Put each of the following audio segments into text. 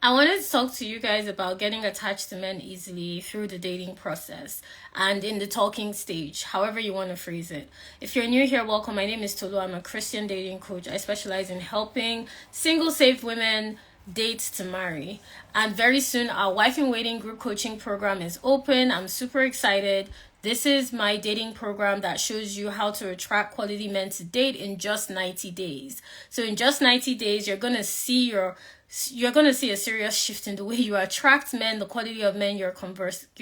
I wanted to talk to you guys about getting attached to men easily through the dating process and in the talking stage, however you want to phrase it. If you're new here, welcome. My name is Tolu. I'm a Christian dating coach. I specialize in helping single saved women date to marry. And very soon, our Wife in Waiting group coaching program is open. I'm super excited. This is my dating program that shows you how to attract quality men to date in just 90 days. So in just 90 days, you're going to see a serious shift in the way you attract men, the quality of men you're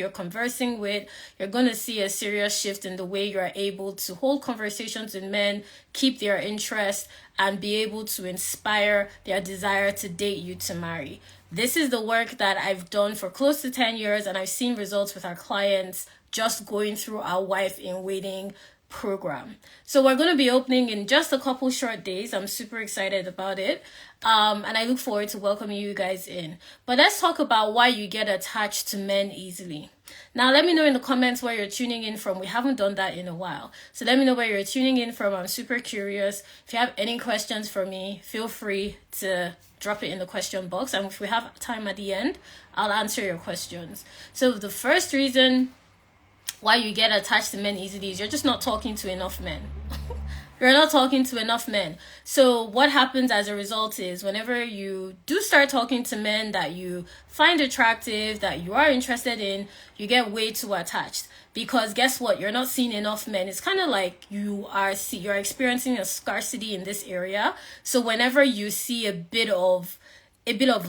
conversing with. You're going to see a serious shift in the way you're able to hold conversations with men, keep their interest, and be able to inspire their desire to date you to marry. This is the work that I've done for close to 10 years, and I've seen results with our clients just going through our Wife in Waiting program. So we're going to be opening in just a couple short days. I'm super excited about it. And I look forward to welcoming you guys in. But let's talk about why you get attached to men easily. Now, let me know in the comments where you're tuning in from. We haven't done that in a while. So let me know where you're tuning in from. I'm super curious. If you have any questions for me, feel free to drop it in the question box. And if we have time at the end, I'll answer your questions. So the first reason why you get attached to men easily is you're just not talking to enough men. You're not talking to enough men. So what happens as a result is whenever you do start talking to men that you find attractive, that you are interested in, you get way too attached. Because guess what? You're not seeing enough men. It's kind of like you're experiencing a scarcity in this area. So whenever you see a bit of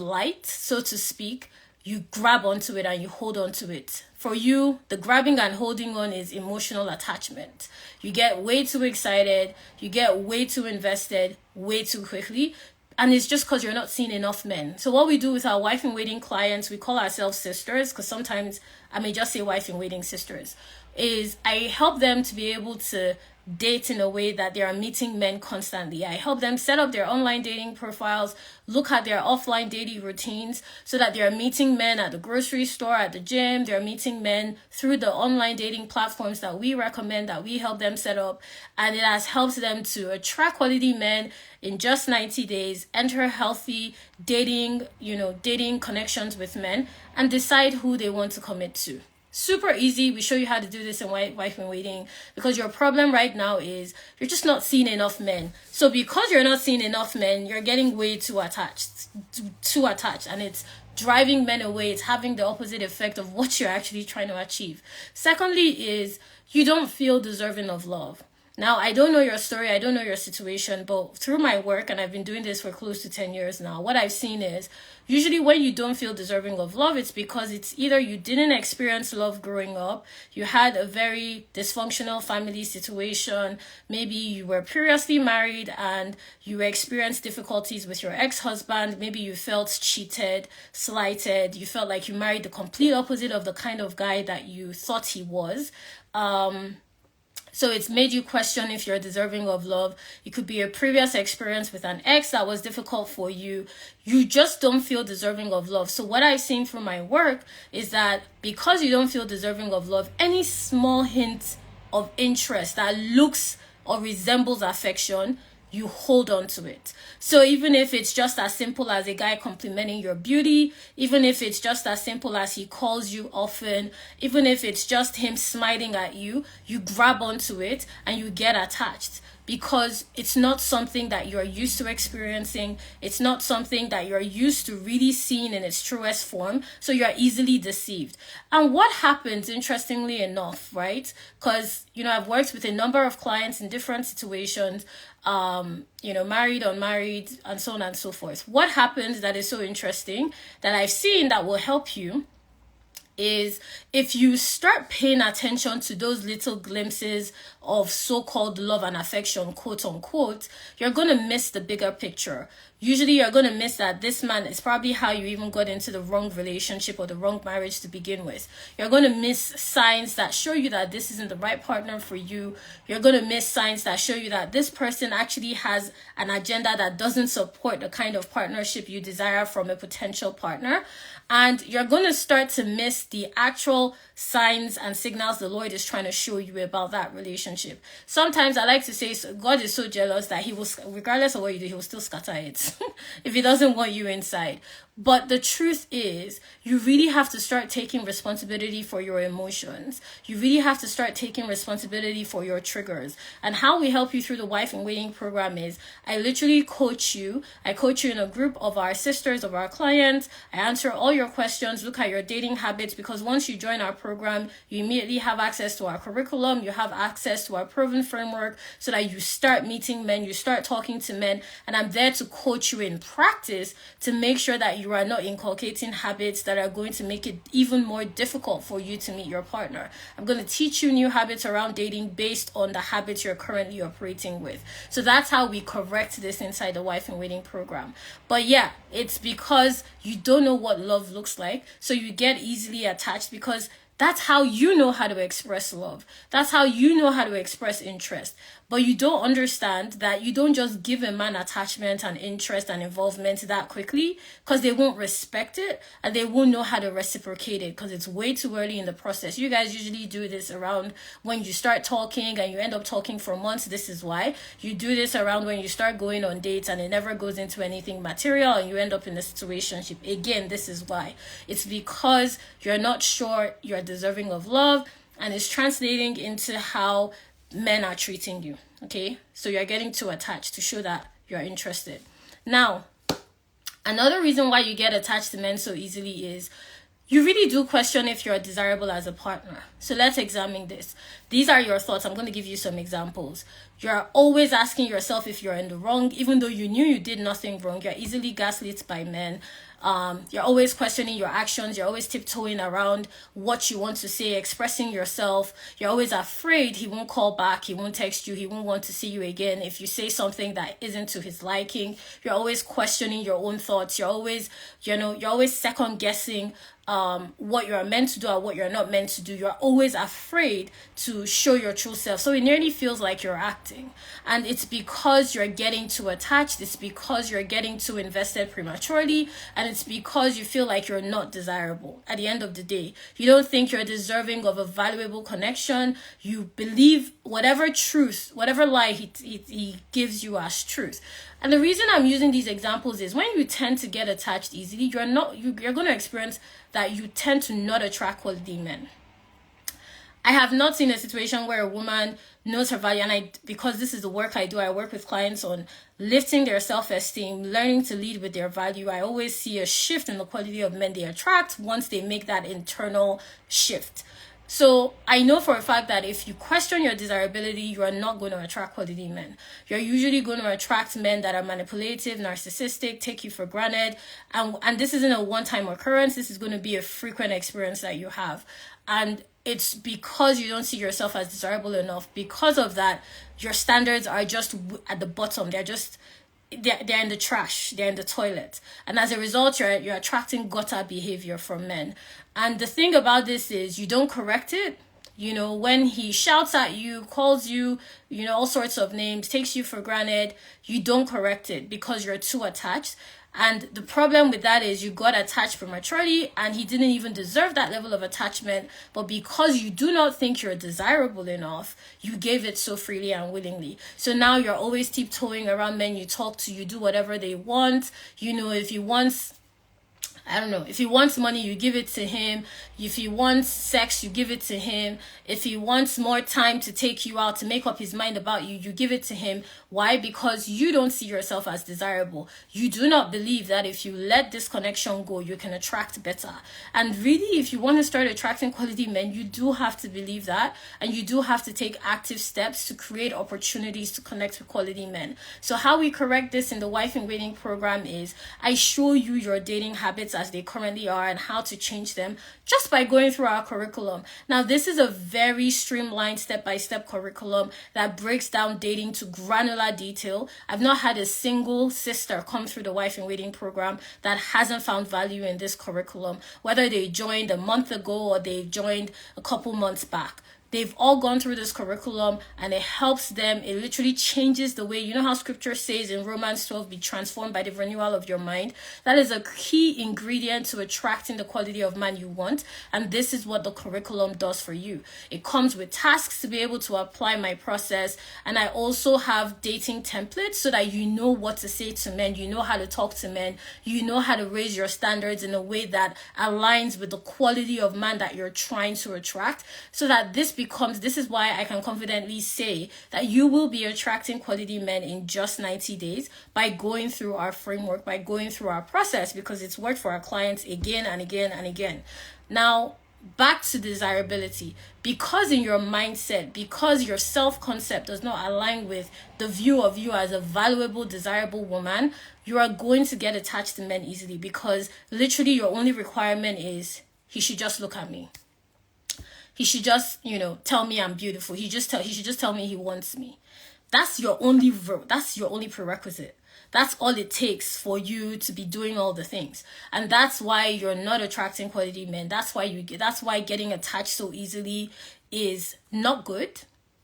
light, so to speak, you grab onto it and you hold onto it. For you, the grabbing and holding on is emotional attachment. You get way too excited, you get way too invested, way too quickly, and it's just because you're not seeing enough men. So what we do with our Wife in Waiting clients, we call ourselves sisters, because sometimes I may just say Wife in Waiting sisters, is I help them to be able to date in a way that they are meeting men constantly. I help them set up their online dating profiles, look at their offline dating routines so that they're meeting men at the grocery store, at the gym, they're meeting men through the online dating platforms that we recommend, that we help them set up. And it has helped them to attract quality men in just 90 days, enter healthy dating connections with men, and decide who they want to commit to. Super easy. We show you how to do this in Wife in Waiting, because your problem right now is you're just not seeing enough men. So because you're not seeing enough men, you're getting way too attached, and it's driving men away. It's having the opposite effect of what you're actually trying to achieve. Secondly is you don't feel deserving of love. Now, I don't know your story, I don't know your situation, but through my work, and I've been doing this for close to 10 years now, what I've seen is usually when you don't feel deserving of love, it's because it's either you didn't experience love growing up, you had a very dysfunctional family situation, maybe you were previously married and you experienced difficulties with your ex-husband, maybe you felt cheated, slighted, you felt like you married the complete opposite of the kind of guy that you thought he was. So it's made you question if you're deserving of love. It could be a previous experience with an ex that was difficult for you. You just don't feel deserving of love. So what I've seen from my work is that because you don't feel deserving of love, any small hint of interest that looks or resembles affection, you hold on to it. So even if it's just as simple as a guy complimenting your beauty, even if it's just as simple as he calls you often, even if it's just him smiling at you, you grab onto it and you get attached, because it's not something that you're used to experiencing. It's not something that you're used to really seeing in its truest form. So you're easily deceived. And what happens, interestingly enough, right? Because, I've worked with a number of clients in different situations, married, unmarried, and so on and so forth. What happens that is so interesting that I've seen that will help you is if you start paying attention to those little glimpses of so-called love and affection, quote unquote, you're going to miss the bigger picture. Usually you're going to miss that this man is probably how you even got into the wrong relationship or the wrong marriage to begin with. You're going to miss signs that show you that this isn't the right partner for you. You're going to miss signs that show you that this person actually has an agenda that doesn't support the kind of partnership you desire from a potential partner. And you're going to start to miss the actual signs and signals the Lord is trying to show you about that relationship. Sometimes I like to say God is so jealous that he will, regardless of what you do, he will still scatter it if he doesn't want you inside. But the truth is, you really have to start taking responsibility for your emotions. You really have to start taking responsibility for your triggers. And how we help you through the Wife in Waiting program is I literally coach you. I coach you in a group of our sisters, of our clients. I answer all your questions, look at your dating habits, because once you join our program, you immediately have access to our curriculum. You have access to our proven framework so that you start meeting men, you start talking to men. And I'm there to coach you in practice to make sure that you are not inculcating habits that are going to make it even more difficult for you to meet your partner. I'm going to teach you new habits around dating based on the habits you're currently operating with. So that's how we correct this inside the Wife in Waiting program. But yeah, it's because you don't know what love looks like, so you get easily attached, because that's how you know how to express love. That's how you know how to express interest. But you don't understand that you don't just give a man attachment and interest and involvement that quickly, because they won't respect it and they won't know how to reciprocate it, because it's way too early in the process. You guys usually do this around when you start talking and you end up talking for months. This is why. You do this around when you start going on dates and it never goes into anything material and you end up in a situationship. Again, this is why. It's because you're not sure you're deserving of love, and it's translating into how men are treating you. Okay, so you're getting too attached to show that you're interested. Now, another reason why you get attached to men so easily is you really do question if you're desirable as a partner. So let's examine this. These are your thoughts. I'm going to give you some examples. You're always asking yourself if you're in the wrong, even though you knew you did nothing wrong. You're easily gaslit by men. You're always questioning your actions. You're always tiptoeing around what you want to say, expressing yourself. You're always afraid he won't call back, he won't text you, he won't want to see you again if you say something that isn't to his liking. You're always questioning your own thoughts. You're always, you're always second guessing what you're meant to do or what you're not meant to do. You're always afraid to show your true self. So it nearly feels like you're acting. And it's because you're getting too attached. It's because you're getting too invested prematurely. And it's because you feel like you're not desirable. At the end of the day, you don't think you're deserving of a valuable connection. You believe whatever truth, whatever lie he gives you as truth. And the reason I'm using these examples is when you tend to get attached easily, you're going to experience that you tend to not attract quality men. I have not seen a situation where a woman knows her value, and because this is the work I do, I work with clients on lifting their self-esteem, learning to lead with their value. I always see a shift in the quality of men they attract once they make that internal shift. So I know for a fact that if you question your desirability, you are not going to attract quality men. You're usually going to attract men that are manipulative, narcissistic, take you for granted. And this isn't a one-time occurrence. This is going to be a frequent experience that you have. And it's because you don't see yourself as desirable enough. Because of that, your standards are just at the bottom. They're in the trash, they're in the toilet, and as a result you're attracting gutter behavior from men. And the thing about this is you don't correct it. When he shouts at you, calls you, all sorts of names, takes you for granted, you don't correct it because you're too attached. And the problem with that is you got attached prematurely and he didn't even deserve that level of attachment. But because you do not think you're desirable enough, you gave it so freely and willingly. So now you're always tiptoeing around men you talk to, you do whatever they want. If he wants, if he wants money, you give it to him. If he wants sex, you give it to him. If he wants more time to take you out, to make up his mind about you, you give it to him. Why? Because you don't see yourself as desirable. You do not believe that if you let this connection go, you can attract better. And really, if you want to start attracting quality men, you do have to believe that. And you do have to take active steps to create opportunities to connect with quality men. So how we correct this in the Wife in Waiting program is I show you your dating habits as they currently are and how to change them just by going through our curriculum. Now, this is a very streamlined step-by-step curriculum that breaks down dating to granular detail. I've not had a single sister come through the Wife in Waiting program that hasn't found value in this curriculum, whether they joined a month ago or they joined a couple months back. They've all gone through this curriculum, and it helps them. It literally changes the way, you know how scripture says in Romans 12, be transformed by the renewal of your mind. That is a key ingredient to attracting the quality of man you want. And this is what the curriculum does for you. It comes with tasks to be able to apply my process. And I also have dating templates so that you know what to say to men. You know how to talk to men. You know how to raise your standards in a way that aligns with the quality of man that you're trying to attract, so that this is why I can confidently say that you will be attracting quality men in just 90 days by going through our framework, by going through our process, because it's worked for our clients again and again and again. Now, back to desirability. Because in your mindset, because your self-concept does not align with the view of you as a valuable, desirable woman, you are going to get attached to men easily, because literally your only requirement is he should just look at me. He should just, tell me I'm beautiful. He should just tell me he wants me. That's your only prerequisite. That's all it takes for you to be doing all the things. And that's why you're not attracting quality men. That's why getting attached so easily is not good.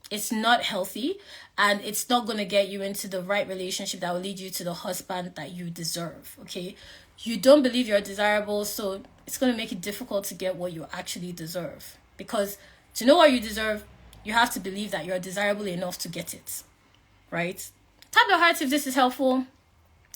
It's not healthy, and it's not going to get you into the right relationship that will lead you to the husband that you deserve. Okay? You don't believe you're desirable, so it's going to make it difficult to get what you actually deserve. Because to know what you deserve, you have to believe that you're desirable enough to get it, right? Tap the hearts if this is helpful.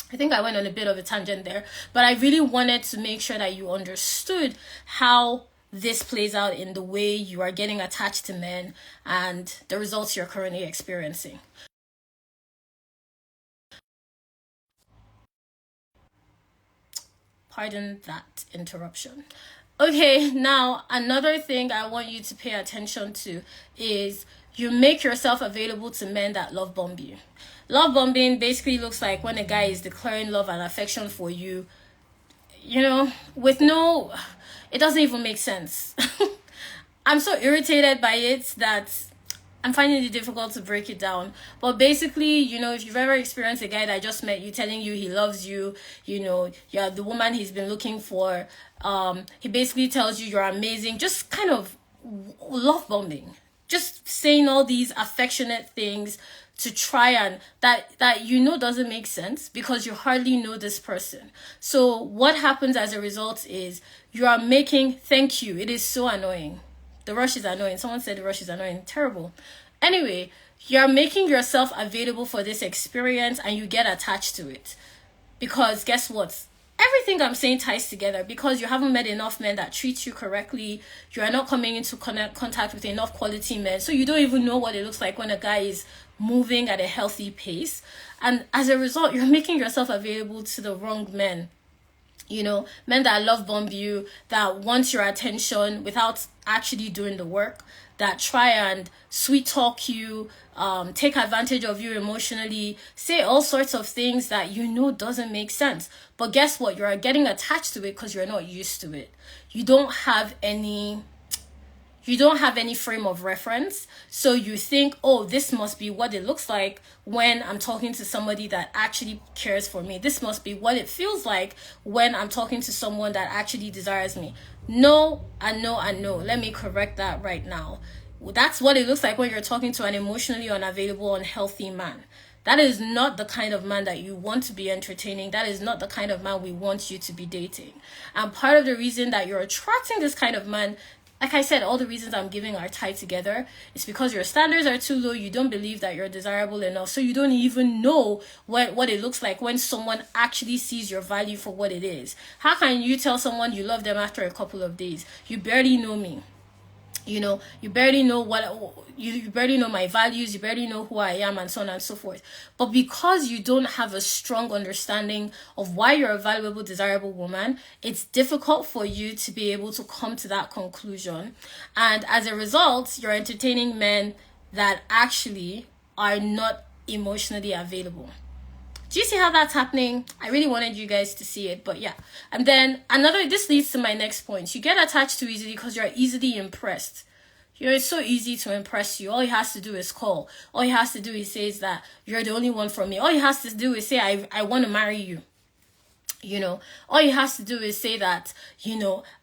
I think I went on a bit of a tangent there, but I really wanted to make sure that you understood how this plays out in the way you are getting attached to men and the results you're currently experiencing. Pardon that interruption. Okay, now another thing I want you to pay attention to is you make yourself available to men that love bomb you. Love bombing basically looks like when a guy is declaring love and affection for you, it doesn't even make sense. I'm so irritated by it that I'm finding it difficult to break it down. But basically, if you've ever experienced a guy that just met you telling you he loves you, you're the woman he's been looking for, he basically tells you you're amazing, just kind of love bombing, just saying all these affectionate things to try and that doesn't make sense because you hardly know this person. So what happens as a result is you are making, thank you, it is so annoying. The rush is annoying. Someone said the rush is annoying. Terrible. Anyway, you're making yourself available for this experience and you get attached to it. Because guess what? Everything I'm saying ties together, because you haven't met enough men that treat you correctly. You are not coming into contact with enough quality men. So you don't even know what it looks like when a guy is moving at a healthy pace. And as a result, you're making yourself available to the wrong men. Men that love bomb you, that want your attention without actually doing the work, that try and sweet talk you, take advantage of you emotionally, say all sorts of things that doesn't make sense. But guess what? You're getting attached to it because you're not used to it. You don't have any frame of reference. So you think, oh, this must be what it looks like when I'm talking to somebody that actually cares for me. This must be what it feels like when I'm talking to someone that actually desires me. No, and no, and no. Let me correct that right now. That's what it looks like when you're talking to an emotionally unavailable, unhealthy man. That is not the kind of man that you want to be entertaining. That is not the kind of man we want you to be dating. And part of the reason that you're attracting this kind of man, like I said, all the reasons I'm giving are tied together. It's because your standards are too low. You don't believe that you're desirable enough. So you don't even know what it looks like when someone actually sees your value for what it is. How can you tell someone you love them after a couple of days? You barely know me. You barely know you barely know my values, you barely know who I am, and so on and so forth. But because you don't have a strong understanding of why you're a valuable, desirable woman, it's difficult for you to be able to come to that conclusion. And as a result, you're entertaining men that actually are not emotionally available. Do you see how that's happening? I really wanted you guys to see it, but yeah. And then this leads to my next point. You get attached too easily because you're easily impressed. It's so easy to impress you. All he has to do is call. All he has to do is say that you're the only one for me. All he has to do is say, I want to marry you. All he has to do is say that,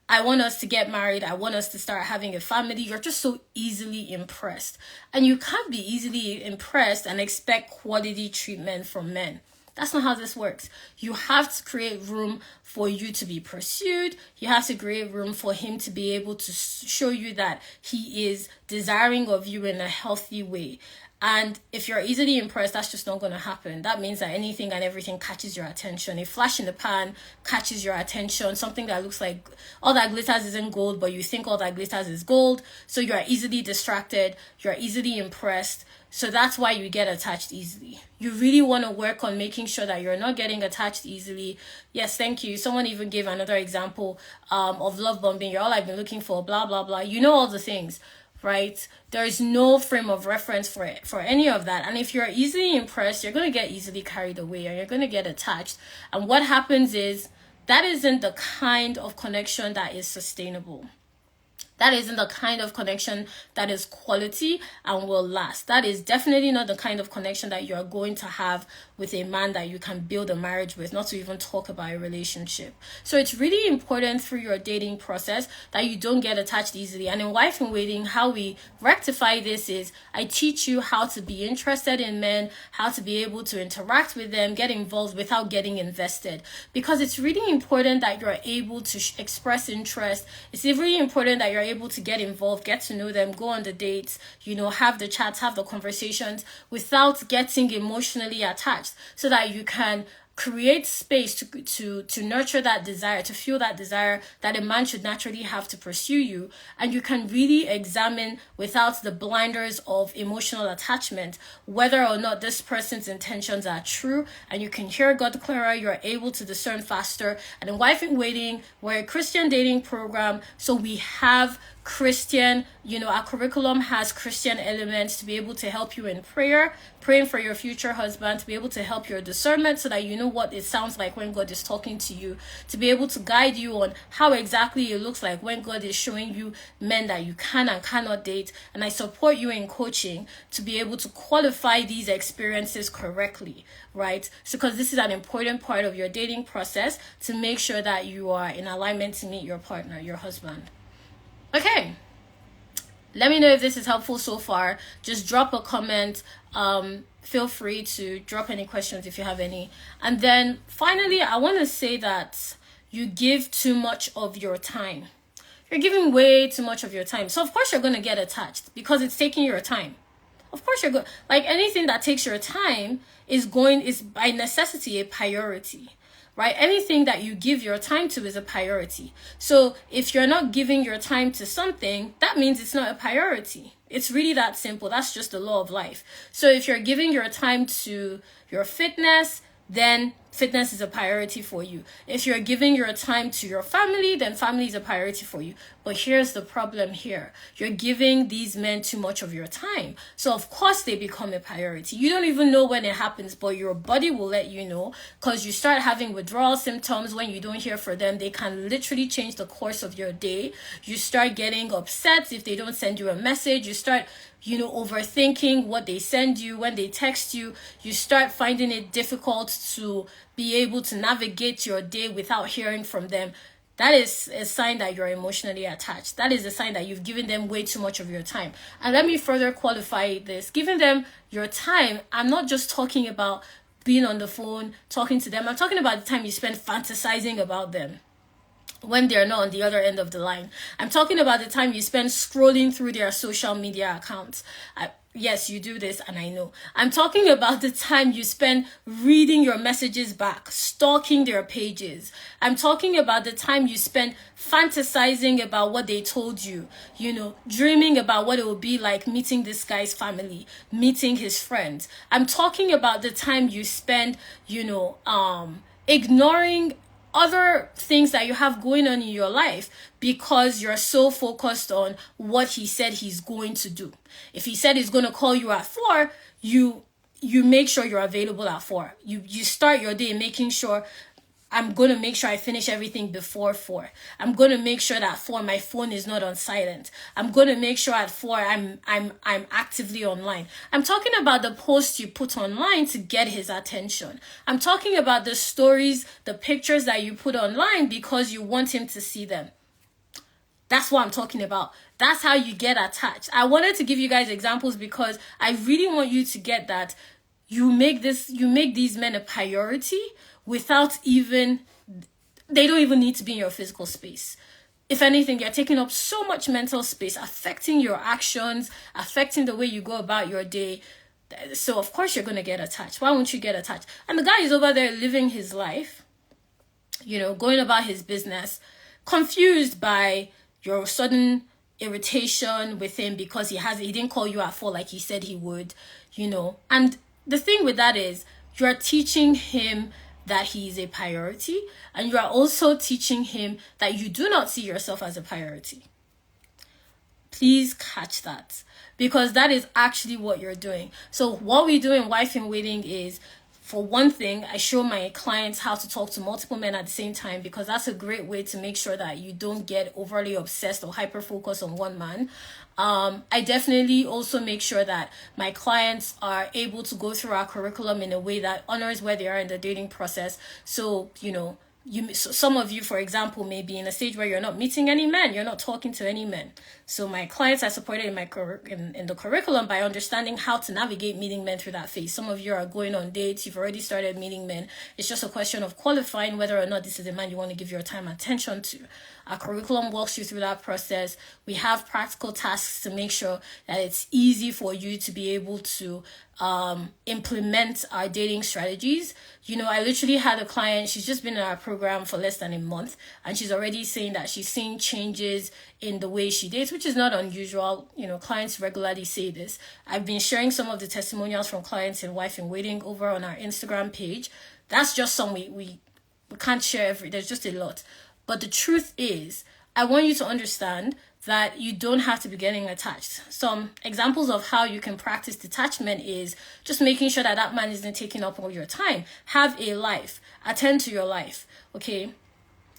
I want us to get married. I want us to start having a family. You're just so easily impressed. And you can't be easily impressed and expect quality treatment from men. That's not how this works. You have to create room for you to be pursued. You have to create room for him to be able to show you that he is desiring of you in a healthy way. And if you're easily impressed, that's just not going to happen. That means that anything and everything catches your attention. A flash in the pan catches your attention. Something that looks like all that glitters isn't gold, but you think all that glitters is gold. So you're easily distracted. You're easily impressed. So that's why you get attached easily. You really want to work on making sure that you're not getting attached easily. Yes, thank you. Someone even gave another example of love bombing. You're all I've been looking for, blah, blah, blah. You know all the things. Right? There is no frame of reference for any of that. And if you're easily impressed, you're going to get easily carried away and you're going to get attached. And what happens is that isn't the kind of connection that is sustainable. That isn't the kind of connection that is quality and will last. That is definitely not the kind of connection that you're going to have with a man that you can build a marriage with, not to even talk about a relationship. So it's really important through your dating process that you don't get attached easily. And in Wife in Waiting, how we rectify this is I teach you how to be interested in men, how to be able to interact with them, get involved without getting invested. Because it's really important that you're able to express interest. It's really important that you're able to get involved, get to know them, go on the dates, have the chats, have the conversations without getting emotionally attached, so that you can create space to nurture that desire, to feel that desire that a man should naturally have to pursue you. And you can really examine without the blinders of emotional attachment whether or not this person's intentions are true, and you can hear God clearer. You're able to discern faster. And in Wife in Waiting, we're a Christian dating program, so we have Christian, our curriculum has Christian elements to be able to help you in praying for your future husband, to be able to help your discernment so that you know what it sounds like when God is talking to you, to be able to guide you on how exactly it looks like when God is showing you men that you can and cannot date. And I support you in coaching to be able to qualify these experiences correctly, right? So because this is an important part of your dating process to make sure that you are in alignment to meet your partner, your husband. Okay, let me know if this is helpful so far. Just drop a comment. Feel free to drop any questions if you have any. And then finally, I want to say that you give too much of your time. You're giving way too much of your time. So of course you're going to get attached because it's taking your time. Of course you're going, like anything that takes your time is by necessity a priority. Right? Anything that you give your time to is a priority. So if you're not giving your time to something, that means it's not a priority. It's really that simple. That's just the law of life. So if you're giving your time to your fitness, then fitness is a priority for you. If you're giving your time to your family, then family is a priority for you. But here's the problem here. You're giving these men too much of your time. So of course they become a priority. You don't even know when it happens, but your body will let you know, because you start having withdrawal symptoms when you don't hear from them. They can literally change the course of your day. You start getting upset if they don't send you a message. You start overthinking what they send you. When they text you, you start finding it difficult to be able to navigate your day without hearing from them. That is a sign that you're emotionally attached. That is a sign that you've given them way too much of your time. And let me further qualify this. Giving them your time, I'm not just talking about being on the phone, talking to them. I'm talking about the time you spend fantasizing about them when they're not on the other end of the line. I'm talking about the time you spend scrolling through their social media accounts. Yes, you do this, and I know. I'm talking about the time you spend reading your messages back, stalking their pages. I'm talking about the time you spend fantasizing about what they told you, dreaming about what it would be like meeting this guy's family, meeting his friends. I'm talking about the time you spend, ignoring other things that you have going on in your life because you're so focused on what he said he's going to do. If he said he's going to call you at 4, you make sure you're available at 4. You start your day making sure, I'm going to make sure I finish everything before 4. I'm going to make sure that 4 my phone is not on silent. I'm going to make sure at 4 I'm actively online. I'm talking about the posts you put online to get his attention. I'm talking about the stories, the pictures that you put online because you want him to see them. That's what I'm talking about. That's how you get attached. I wanted to give you guys examples because I really want you to get that you make these men a priority without even, they don't even need to be in your physical space. If anything, you're taking up so much mental space, affecting your actions, affecting the way you go about your day. So of course you're going to get attached. Why won't you get attached? And the guy is over there living his life, going about his business, confused by your sudden irritation with him because he didn't call you at 4 like he said he would, And the thing with that is you're teaching him that he is a priority, and you are also teaching him that you do not see yourself as a priority. Please catch that, because that is actually what you're doing. So what we do in Wife in Waiting is, for one thing, I show my clients how to talk to multiple men at the same time, because that's a great way to make sure that you don't get overly obsessed or hyper-focused on one man. I definitely also make sure that my clients are able to go through our curriculum in a way that honors where they are in the dating process. So, some of you, for example, may be in a stage where you're not meeting any men, you're not talking to any men. So my clients are supported in the curriculum by understanding how to navigate meeting men through that phase. Some of you are going on dates, you've already started meeting men. It's just a question of qualifying whether or not this is a man you want to give your time and attention to. Our curriculum walks you through that process. We have practical tasks to make sure that it's easy for you to be able to implement our dating strategies. I literally had a client, she's just been in our program for less than a month, and she's already saying that she's seeing changes in the way she dates, which is not unusual. Clients regularly say this. I've been sharing some of the testimonials from clients in Wife in Waiting over on our Instagram page. That's just some we can't share there's just a lot. But the truth is, I want you to understand that you don't have to be getting attached. Some examples of how you can practice detachment is just making sure that man isn't taking up all your time. Have a life. Attend to your life. Okay?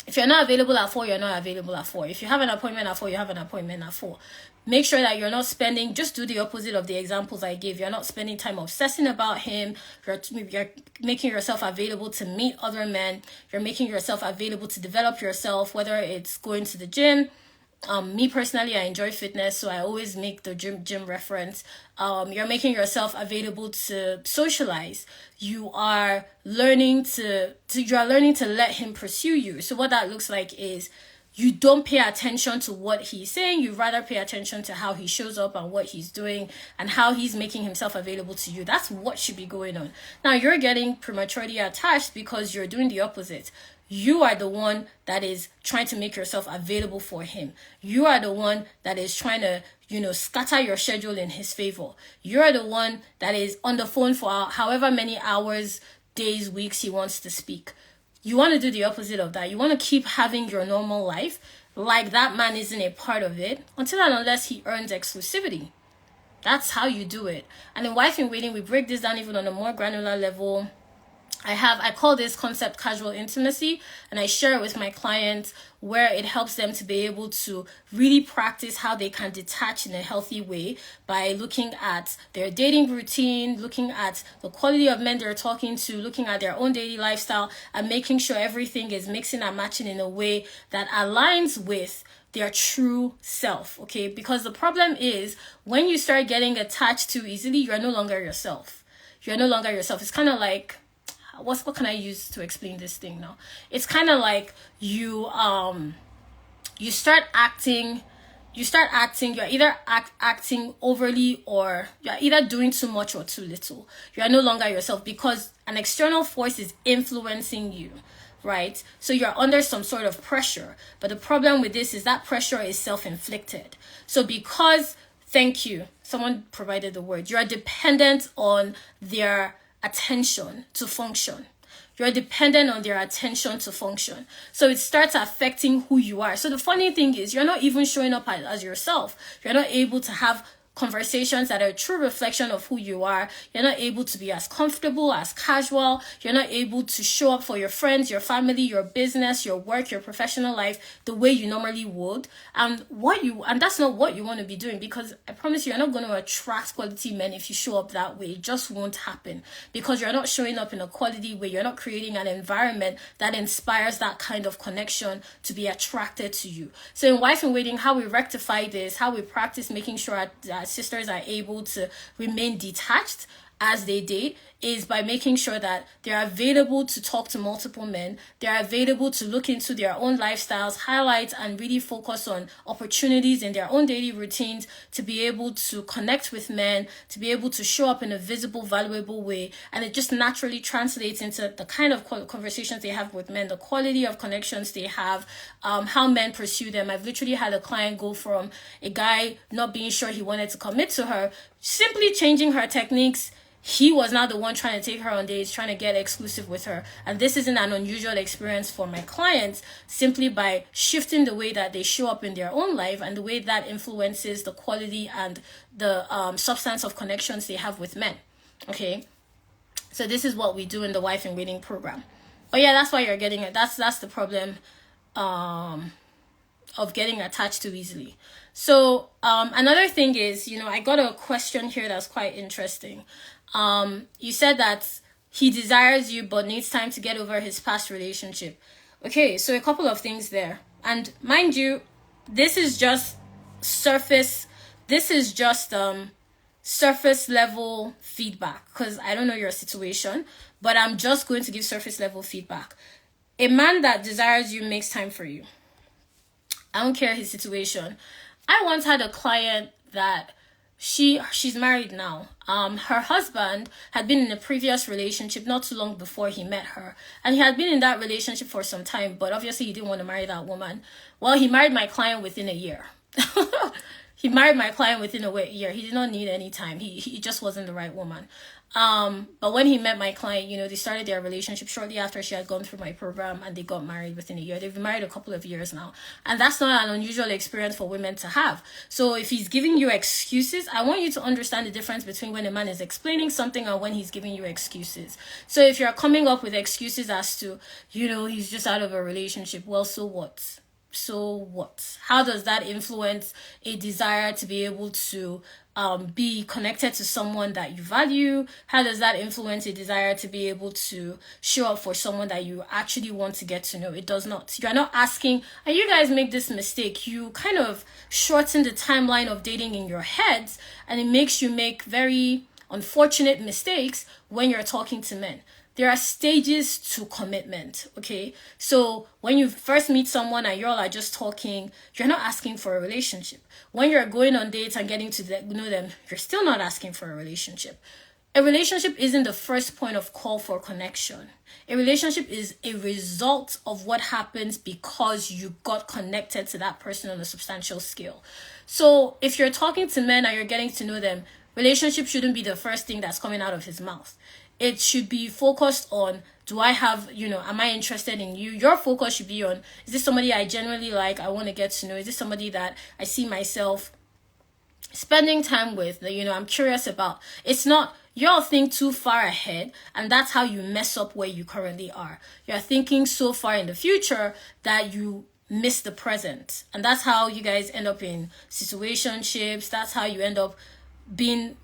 If you're not available at 4, you're not available at 4. If you have an appointment at 4, you have an appointment at 4. Make sure that you're not just do the opposite of the examples I gave. You're not spending time obsessing about him. You're making yourself available to meet other men. You're making yourself available to develop yourself, whether it's going to the gym. Me personally, I enjoy fitness, so I always make the gym reference. You're making yourself available to socialize. You are learning to let him pursue you. So what that looks like is you don't pay attention to what he's saying. You rather pay attention to how he shows up and what he's doing and how he's making himself available to you. That's what should be going on. Now, you're getting prematurely attached because you're doing the opposite. You are the one that is trying to make yourself available for him. You are the one that is trying to, scatter your schedule in his favor. You are the one that is on the phone for however many hours, days, weeks he wants to speak. You want to do the opposite of that. You want to keep having your normal life like that man isn't a part of it until and unless he earns exclusivity. That's how you do it. And in Wife in Waiting, we break this down even on a more granular level. I call this concept casual intimacy, and I share it with my clients where it helps them to be able to really practice how they can detach in a healthy way by looking at their dating routine, looking at the quality of men they're talking to, looking at their own daily lifestyle, and making sure everything is mixing and matching in a way that aligns with their true self, okay? Because the problem is when you start getting attached too easily, you're no longer yourself. You're no longer yourself. It's kind of like, what can I use to explain this thing now? It's kind of like you start acting, you're either acting overly, or you're either doing too much or too little. You are no longer yourself because an external force is influencing you, right? So you're under some sort of pressure. But the problem with this is that pressure is self-inflicted. So because, thank you, someone provided the word, you're dependent on their attention to function. You're dependent on their attention to function. So it starts affecting who you are. So the funny thing is you're not even showing up as yourself. You're not able to have conversations that are a true reflection of who you are. You're not able to be as comfortable, as casual. You're not able to show up for your friends, your family, your business, your work, your professional life the way you normally would. And that's not what you want to be doing, because I promise you, you're not going to attract quality men if you show up that way. It just won't happen, because you're not showing up in a quality way. You're not creating an environment that inspires that kind of connection to be attracted to you. So in Wife in Waiting, how we rectify this, how we practice making sure our sisters are able to remain detached as they date, is by making sure that they're available to talk to multiple men. They're available to look into their own lifestyles, highlight and really focus on opportunities in their own daily routines to be able to connect with men, to be able to show up in a visible, valuable way. And it just naturally translates into the kind of conversations they have with men, the quality of connections they have, how men pursue them. I've literally had a client go from a guy not being sure he wanted to commit to her, simply changing her techniques. He was not the one trying to take her on dates, trying to get exclusive with her. And this isn't an unusual experience for my clients, simply by shifting the way that they show up in their own life and the way that influences the quality and the substance of connections they have with men. Okay? So this is what we do in the Wife in Waiting program. But yeah, that's why you're getting it. That's the problem of getting attached too easily. So another thing is, I got a question here that's quite interesting. You said that he desires you but needs time to get over his past relationship. Okay, so a couple of things there. And mind you, this is just surface level feedback, because I don't know your situation, but I'm just going to give surface level feedback. A man that desires you makes time for you. I don't care his situation. I once had a client that she's married now. Her husband had been in a previous relationship not too long before he met her, and he had been in that relationship for some time, but obviously he didn't want to marry that woman. Well, he married my client within a year. He married my client within a year. He did not need any time. He just wasn't the right woman. But when he met my client, they started their relationship shortly after she had gone through my program, and they got married within a year. They've been married a couple of years now. And that's not an unusual experience for women to have. So if he's giving you excuses, I want you to understand the difference between when a man is explaining something and when he's giving you excuses. So if you're coming up with excuses as to, he's just out of a relationship, well, so what? So what? How does that influence a desire to be able to be connected to someone that you value? How does that influence a desire to be able to show up for someone that you actually want to get to know? It does not. You're not asking, and you guys make this mistake. You kind of shorten the timeline of dating in your heads, and it makes you make very unfortunate mistakes when you're talking to men. There are stages to commitment, okay? So when you first meet someone and you all are just talking, you're not asking for a relationship. When you're going on dates and getting to know them, you're still not asking for a relationship. A relationship isn't the first point of call for connection. A relationship is a result of what happens because you got connected to that person on a substantial scale. So if you're talking to men and you're getting to know them, relationship shouldn't be the first thing that's coming out of his mouth. It should be focused on, do I have, am I interested in you? Your focus should be on, is this somebody I genuinely like, I want to get to know? Is this somebody that I see myself spending time with, that, I'm curious about? It's not, y'all think too far ahead, and that's how you mess up where you currently are. You're thinking so far in the future that you miss the present. And that's how you guys end up in situationships. That's how you end up being,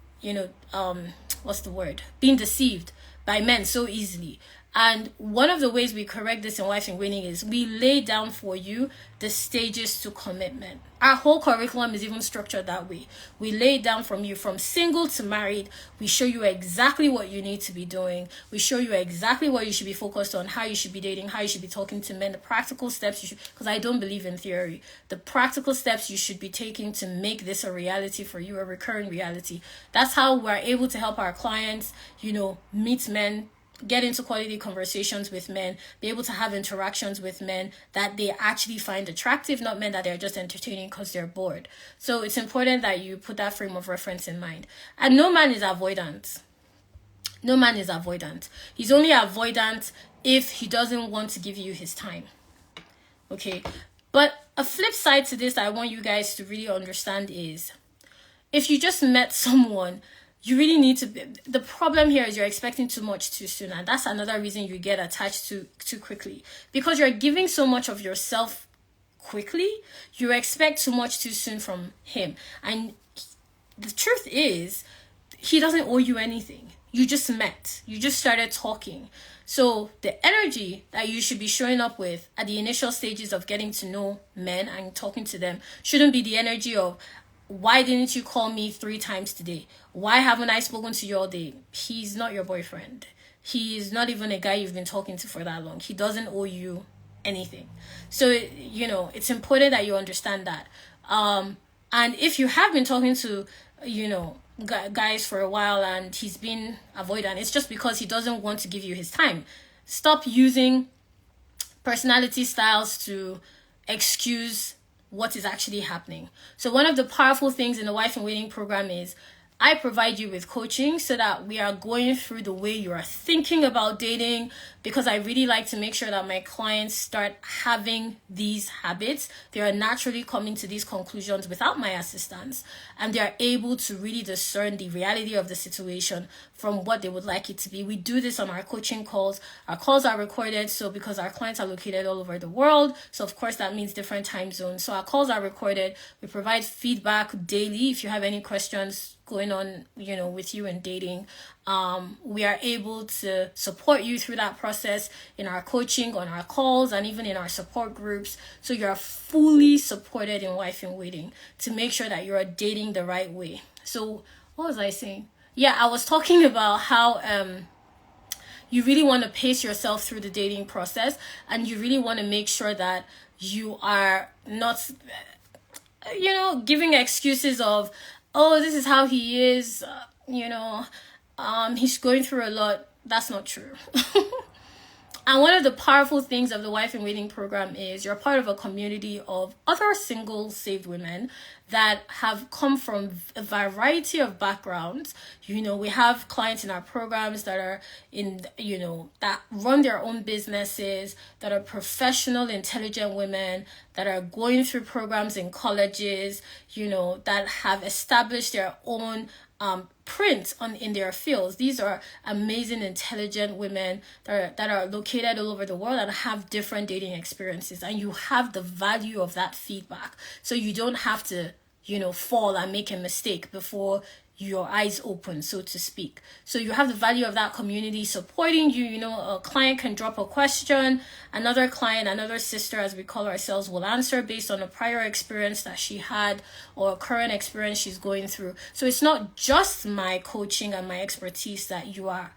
being deceived by men so easily. And one of the ways we correct this in Wife in Waiting is we lay down for you the stages to commitment. Our whole curriculum is even structured that way. We lay down from you from single to married. We show you exactly what you need to be doing. We show you exactly what you should be focused on, how you should be dating, how you should be talking to men, the practical steps you should, because I don't believe in theory, the practical steps you should be taking to make this a reality for you, a recurring reality. That's how we're able to help our clients, meet men, get into quality conversations with men, be able to have interactions with men that they actually find attractive, not men that they're just entertaining because they're bored. So it's important that you put that frame of reference in mind. And no man is avoidant. No man is avoidant. He's only avoidant if he doesn't want to give you his time. Okay? But a flip side to this that I want you guys to really understand is, if you just met someone, you really need to be, the problem here is you're expecting too much too soon, and that's another reason you get attached too quickly, because you're giving so much of yourself quickly. You expect too much too soon from him, and the truth is he doesn't owe you anything. You just met, you just started talking. So the energy that you should be showing up with at the initial stages of getting to know men and talking to them shouldn't be the energy of, why didn't you call me 3 times today? Why haven't I spoken to you all day? He's not your boyfriend. He is not even a guy you've been talking to for that long. He doesn't owe you anything. So, you know, it's important that you understand that. And if you have been talking to, you know, guys for a while and he's been avoidant, it's just because he doesn't want to give you his time. Stop using personality styles to excuse what is actually happening. So one of the powerful things in the Wife in Waiting program is I provide you with coaching so that we are going through the way you are thinking about dating, because I really like to make sure that my clients start having these habits. They are naturally coming to these conclusions without my assistance, and they are able to really discern the reality of the situation from what they would like it to be. We do this on our coaching calls. Our calls are recorded, so because our clients are located all over the world, so of course that means different time zones. So our calls are recorded. We provide feedback daily. If you have any questions going on, you know, with you and dating, we are able to support you through that process in our coaching, on our calls, and even in our support groups. So you're fully supported in Wife in Waiting to make sure that you're dating the right way. So what was I saying? Yeah, I was talking about how you really want to pace yourself through the dating process, and you really want to make sure that you are not, you know, giving excuses of, oh, this is how he is, you know, he's going through a lot. That's not true. And one of the powerful things of the Wife in Waiting program is you're part of a community of other single saved women that have come from a variety of backgrounds. You know, we have clients in our programs that are in, you know, that run their own businesses, that are professional, intelligent women, that are going through programs in colleges, you know, that have established their own print in their fields. These are amazing, intelligent women that are located all over the world and have different dating experiences, and you have the value of that feedback, so you don't have to, you know, fall and make a mistake before your eyes open, so to speak. So you have the value of that community supporting you. You know, a client can drop a question, another client, another sister, as we call ourselves, will answer based on a prior experience that she had or a current experience she's going through. So it's not just my coaching and my expertise that you are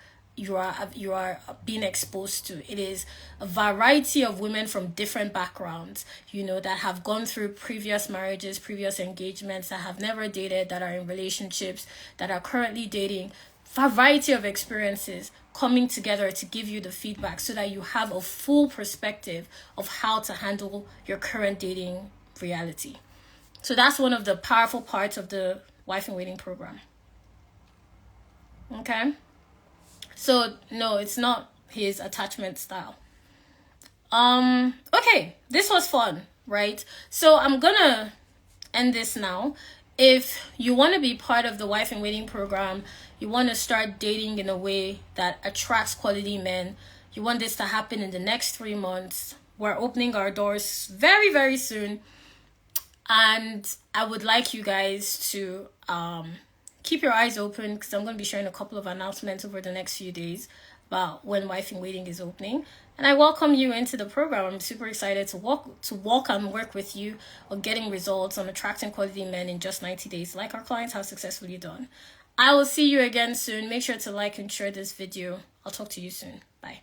being exposed to. It is a variety of women from different backgrounds, you know, that have gone through previous marriages, previous engagements, that have never dated, that are in relationships, that are currently dating. Variety of experiences coming together to give you the feedback so that you have a full perspective of how to handle your current dating reality. So that's one of the powerful parts of the Wife in Waiting program. Okay? So no, it's not his attachment style. Okay, this was fun, right? So I'm gonna end this now. If you want to be part of the Wife in Waiting program, you want to start dating in a way that attracts quality men, you want this to happen in the next 3 months. We're opening our doors very, very soon. And I would like you guys to keep your eyes open, because I'm going to be sharing a couple of announcements over the next few days about when Wife in Waiting is opening. And I welcome you into the program. I'm super excited to walk and work with you on getting results on attracting quality men in just 90 days, like our clients have successfully done. I will see you again soon. Make sure to like and share this video. I'll talk to you soon. Bye.